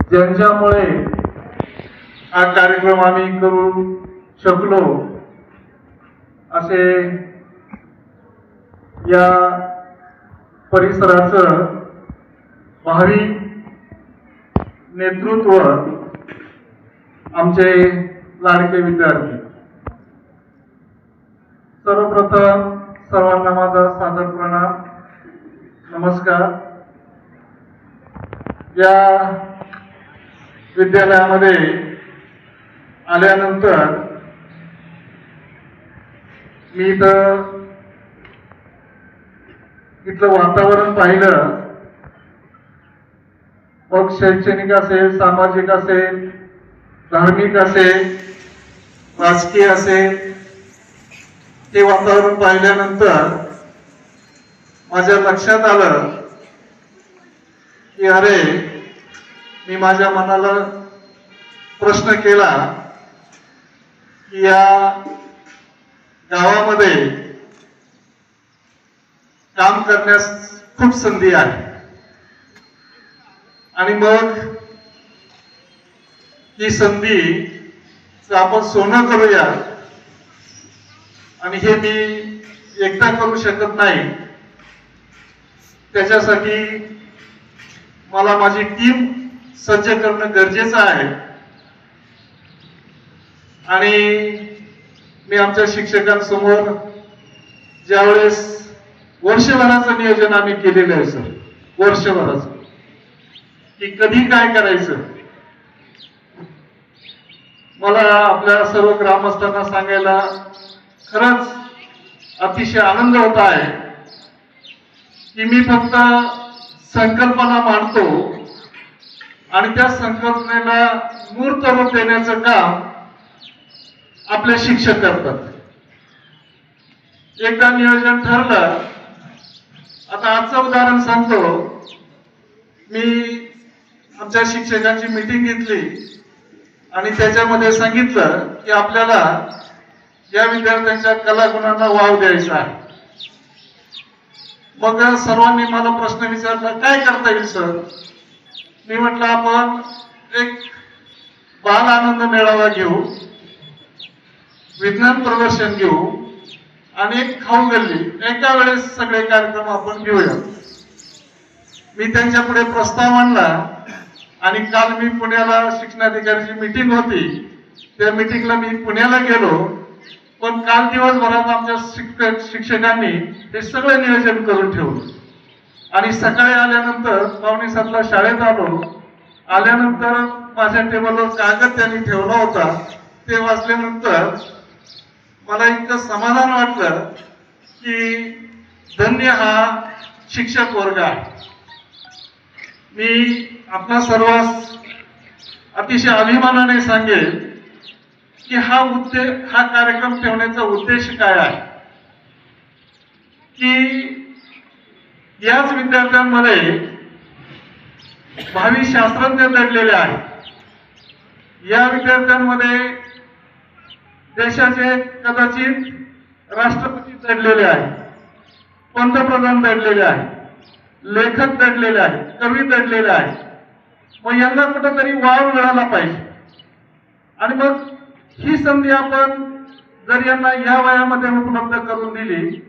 ज्यांच्यामुळे हा कार्यक्रम आम्ही करू शकलो असे या परिसराचं भावी नेतृत्व आमचे लाडके विद्यार्थी। सर्वप्रथम सर्वांना माझा सादर प्रणाम, नमस्कार। या विद्यालयामध्ये आल्यानंतर मी इथलं वातावरण पाहिलं, मग शैक्षणिक असेल, सामाजिक असेल, धार्मिक असेल, राजकीय असेल, ते वातावरण पाहिल्यानंतर माझ्या लक्षात आलं की अरे, मी माझ्या मनाला प्रश्न केला की या गावामध्ये काम करण्यास खूप संधी आहे आणि मग ही संधी आपण सोनं करूया, आणि हे मी एकटा करू शकत नाही। त्याच्यासाठी मला माझी टीम सज्ज करणं गरजेचं आहे आणि मी आमच्या शिक्षकांसमोर ज्यावेळेस वर्षभराचं नियोजन आम्ही केलेलं आहे सर, वर्षभराचं, की कधी काय करायचं, मला आपल्या सर्व ग्रामस्थांना सांगायला खरंच अतिशय आनंद होत आहे की मी फक्त संकल्पना मांडतो आणि त्या संकल्पनेला मूर्त रूप देण्याचं काम आपले शिक्षक करतात। एकदा नियोजन ठरलं, आता आजचं उदाहरण सांगतो, मी आमच्या शिक्षकांची मीटिंग घेतली आणि त्याच्यामध्ये सांगितलं की आपल्याला या विद्यार्थ्यांच्या कलागुणांना वाव द्यायचा आहे। मग सर्वांनी मला प्रश्न विचारला, काय करता येईल सर? मी म्हटलं आपण एक बाल आनंद मेळावा घेऊ, विज्ञान प्रदर्शन घेऊ आणि एक खाऊ गल्ली, एका वेळेस सगळे कार्यक्रम आपण घेऊया। मी त्यांच्या पुढे प्रस्ताव मांडला आणि काल मी पुण्याला शिक्षणाधिकाऱ्याची मीटिंग होती, त्या मीटिंगला मी पुण्याला गेलो, पण काल दिवसभरात आमच्या शिक्षकांनी हे सगळं नियोजन करून ठेवलं आणि सकाळी आल्यानंतर 6:45ला शाळेत आल्यानंतर माझ्या टेबलवर कागद त्यांनी ठेवला होता, ते वाचल्यानंतर मला इतकं समाधान वाटलं की धन्य हा शिक्षक वर्ग आहे। मी आपल्या सर्वांस अतिशय अभिमानाने सांगेल की हा कार्यक्रम ठेवण्याचा उद्देश काय आहे की याच विद्यार्थ्यांमध्ये भावी शास्त्रज्ञ दडलेले आहेत, या विद्यार्थ्यांमध्ये देशाचे कदाचित राष्ट्रपती दडलेले आहेत, पंतप्रधान दडलेले आहेत, लेखक दडलेले आहेत, कवी दडलेले आहेत। मग यांना कुठेतरी वाव मिळाला पाहिजे आणि मग ही संधी आपण जर यांना या वयामध्ये उपलब्ध करून दिली